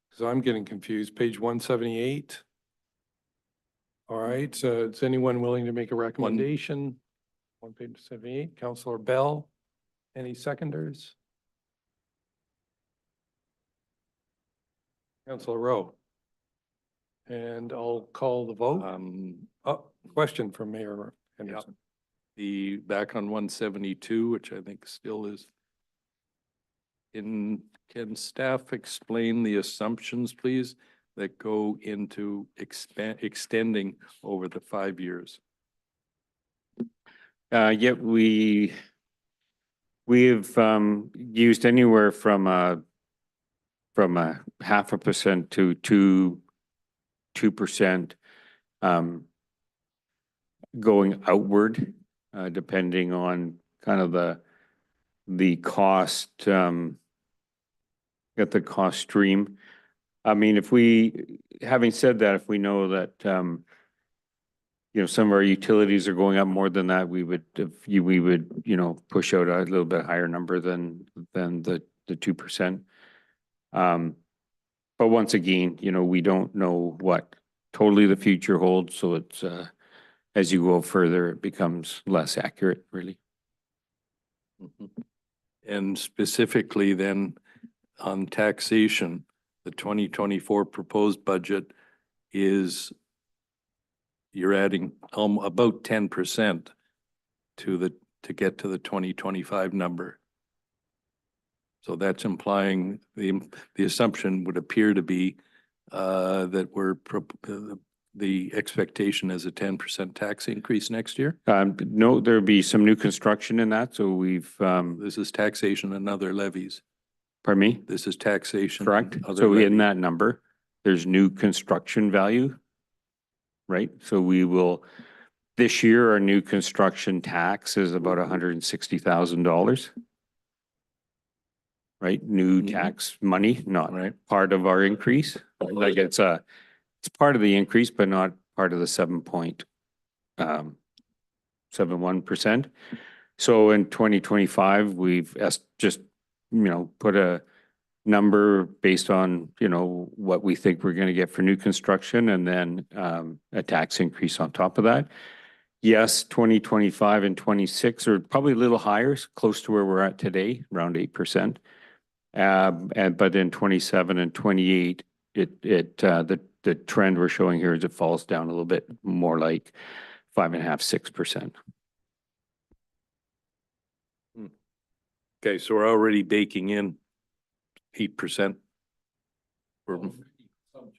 because I'm getting confused, page 178? All right, so is anyone willing to make a recommendation? On page 78, Councillor Bell, any seconders? Councillor Rowe. And I'll call the vote. Oh, question from Mayor Henderson. The back on 172, which I think still is. Can staff explain the assumptions, please, that go into extending over the 5 years? Yet we've used anywhere from a 0.5% to 2%, going outward, depending on kind of the cost, get the cost stream. I mean, having said that, if we know that, some of our utilities are going up more than that, we would, push out a little bit higher number than the 2%. But once again, we don't know what totally the future holds. So it's, as you go further, it becomes less accurate, really. And specifically then on taxation, the 2024 proposed budget is you're adding about 10% to get to the 2025 number. So that's implying the assumption would appear to be that the expectation is a 10% tax increase next year. No, there'll be some new construction in that. So we've, This is taxation and other levies. pardon me? This is taxation. Correct. and other So in levies. that number, there's new construction value, right? So we will, this year, our new construction tax is about $160,000. Right? New tax money, not Right. part of our increase. Like it's part of the increase, but not part of the 7.71%. So in 2025, we've just, put a number based on, what we think we're going to get for new construction and then a tax increase on top of that. Yes, 2025 and 26 are probably a little higher, close to where we're at today, around 8%. But in 27 and 28, the trend we're showing here is it falls down a little bit more like 5.5%, 6%. Okay, so we're already baking in 8%.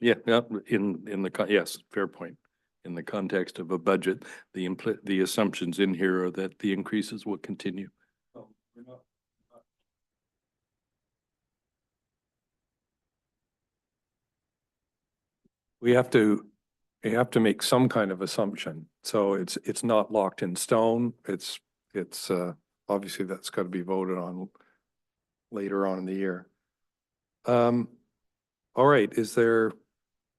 Yeah, yes, fair point. In the context of a budget, the assumptions in here are that the increases will continue. We have to make some kind of assumption. So it's not locked in stone. It's obviously that's got to be voted on later on in the year. All right, is there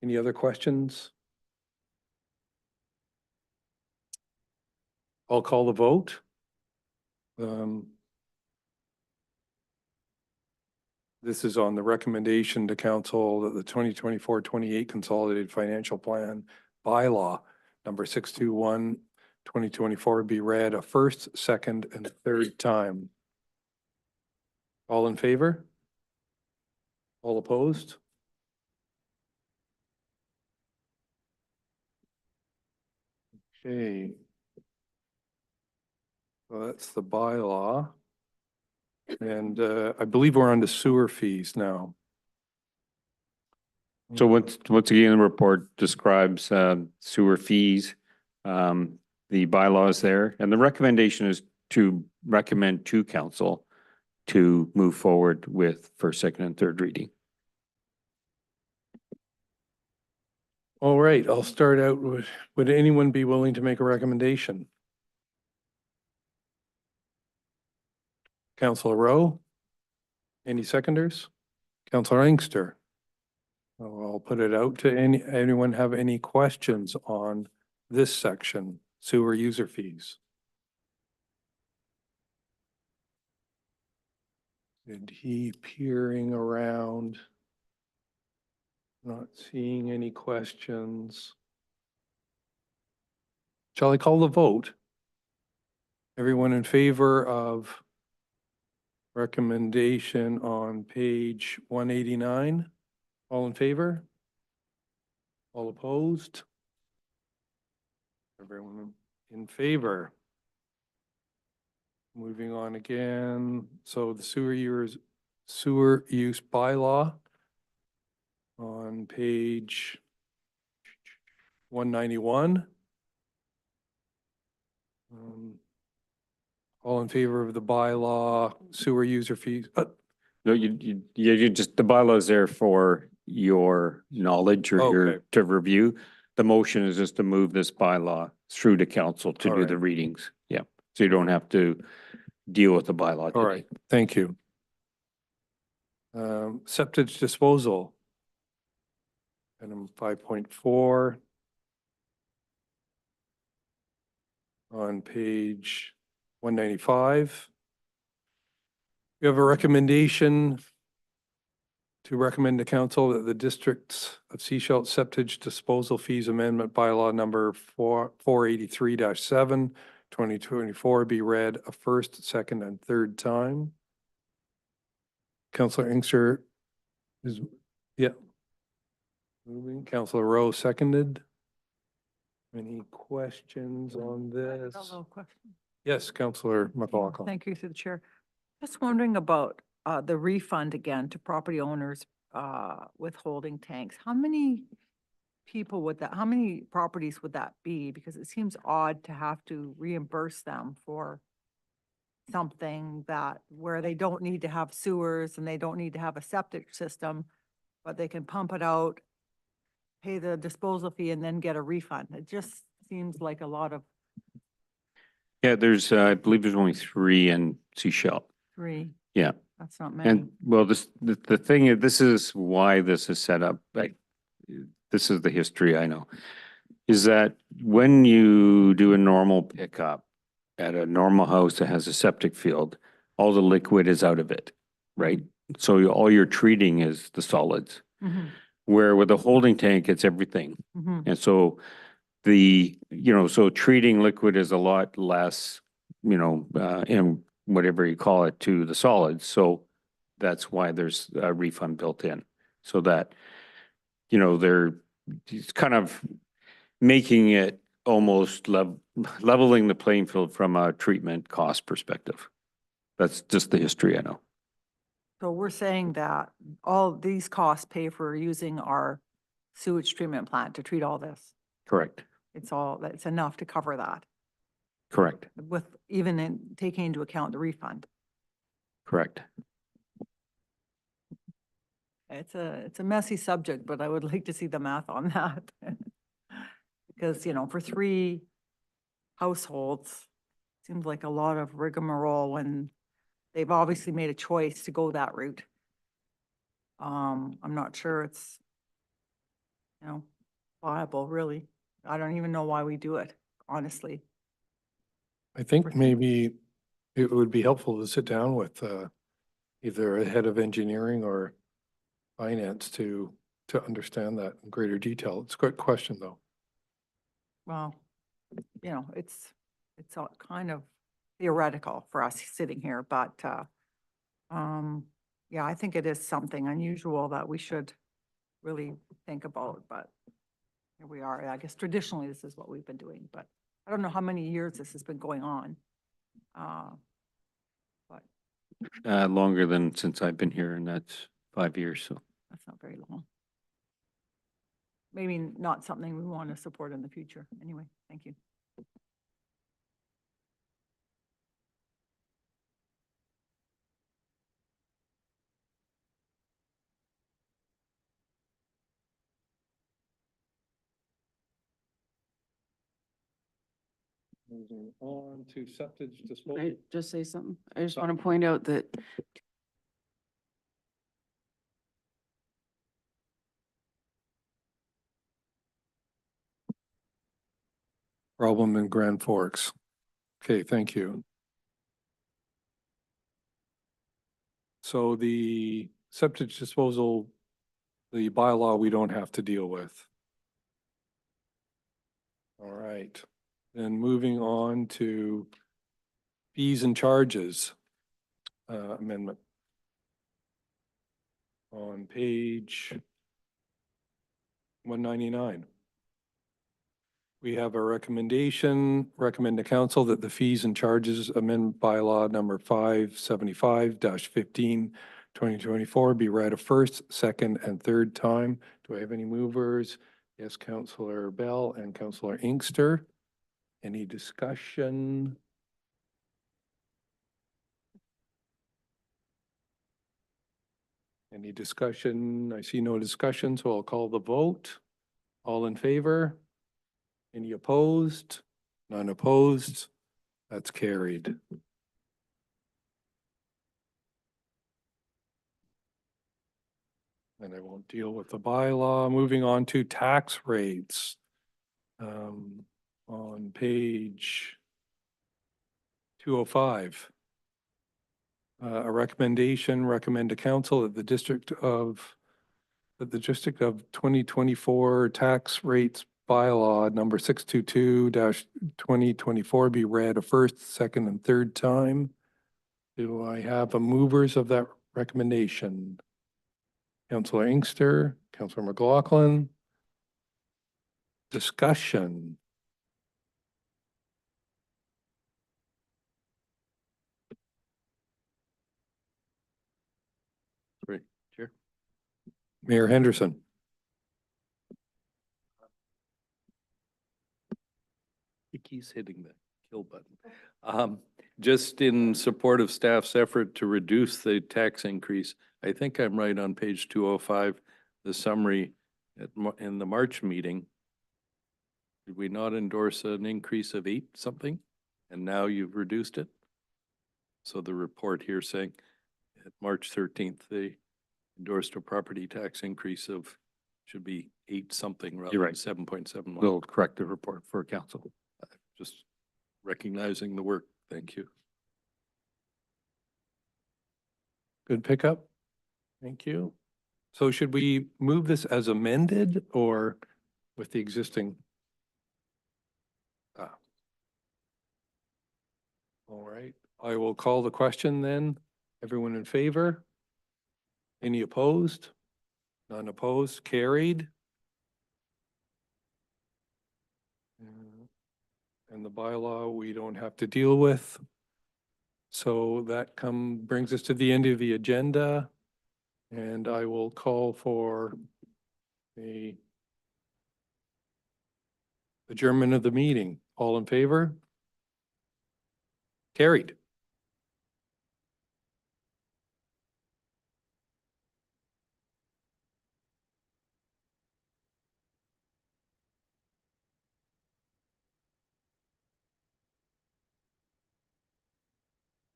any other questions? I'll call the vote. This is on the recommendation to council that the 2024-28 Consolidated Financial Plan bylaw number 621, 2024 be read a first, second, and third time. All in favor? All opposed? Okay. Well, that's the bylaw. And I believe we're on to sewer fees now. So once again, the report describes sewer fees, the bylaws there, and the recommendation is to recommend to council to move forward with first, second, and third reading. All right, I'll start out with, would anyone be willing to make a recommendation? Councillor Rowe? Any seconders? Councillor Inkster? So I'll put it out to anyone have any questions on this section, sewer user fees? And he peering around, not seeing any questions. Shall I call the vote? Everyone in favor of recommendation on page 189? All in favor? All opposed? Everyone in favor? Moving on again, so the sewer use bylaw on page 191. All in favor of the bylaw, sewer user fees? No, you just, the bylaw is there for your knowledge or Okay. your, to review. The motion is just to move this bylaw through to council to All do the right. readings. Yeah, so you don't have to deal with the bylaw. All today. right, thank you. Septic disposal. Item 5.4. On page 195. We have a recommendation to recommend to council that the districts of Sechelt septic disposal fees amendment bylaw number 483-7, 2024 be read a first, second, and third time. Councillor Inkster is, yeah. Moving, Councillor Rowe seconded. Any questions on this? A little question. Yes, Councillor McLaughlin. Thank you, through the chair. Just wondering about the refund again to property owners with holding tanks. How many people would that, how many properties would that be? Because it seems odd to have to reimburse them for something that, where they don't need to have sewers and they don't need to have a septic system, but they can pump it out, pay the disposal fee, and then get a refund. It just seems like a lot of Yeah, there's, I believe there's only 3 in Sechelt. 3. Yeah. That's not many. And well, the thing is, this is why this is set up, like, this is the history I know, is that when you do a normal pickup at a normal house that has a septic field, all the liquid is out of it, right? So all you're treating is the solids. Mhm, Where with a holding tank, it's everything. mhm. And so so treating liquid is a lot less, in whatever you call it, to the solids. So that's why there's a refund built in. So that, they're it's kind of making it almost leveling the playing field from a treatment cost perspective. That's just the history I know. So we're saying that all these costs pay for using our sewage treatment plant to treat all this. Correct. It's enough to cover that Correct. with even in taking into account the refund. Correct. It's a messy subject, but I would like to see the math on that. Because, for 3 households, seems like a lot of rigmarole when they've obviously made a choice to go that route. I'm not sure it's, viable, really. I don't even know why we do it, honestly. I think maybe it would be helpful to sit down with either a head of engineering or finance to understand that in greater detail. It's a good question, though. Well, it's all kind of theoretical for us sitting here, but, yeah, I think it is something unusual that we should really think about, but here we are. I guess traditionally this is what we've been doing, but I don't know how many years this has been going on. But Longer than since I've been here, and that's 5 years, so. that's not very long. Maybe not something we want to support in the future. Anyway, thank you. Moving on to septic Can disposal. I just say something? I just want to point out that problem in Grand Forks. Okay, thank you. So the septic disposal, the bylaw, we don't have to deal with. All right, then moving on to fees and charges amendment. On page 199. We have a recommend to council that the fees and charges amendment bylaw number 575-15, 2024 be read a first, second, and third time. Do I have any movers? Yes, Councillor Bell and Councillor Inkster. Any discussion? Any discussion? I see no discussion, so I'll call the vote. All in favor? Any opposed? None opposed? That's carried. And I won't deal with the bylaw. Moving on to tax rates. On page 205. A recommend to council that the district of 2024 tax rates bylaw number 622-2024 be read a first, second, and third time. Do I have a movers of that recommendation? Councillor Inkster, Councillor McLaughlin. Discussion. Sorry, Chair. Mayor Henderson. He keeps hitting the kill button. Just in support of staff's effort to reduce the tax increase, I think I'm right on page 205, the summary in the March meeting. Did we not endorse an increase of 8 something? And now you've reduced it? So the report here saying at March 13th, they endorsed a property tax increase of, should be 8 something rather You're than right. 7.71. We'll correct the report for council. Just recognizing the work. Thank you. Good pickup. Thank you. So should we move this as amended or with the existing? All right, I will call the question then. Everyone in favor? Any opposed? None opposed, carried. And the bylaw we don't have to deal with. So that brings us to the end of the agenda. And I will call for a adjournment of the meeting. All in favor? Carried.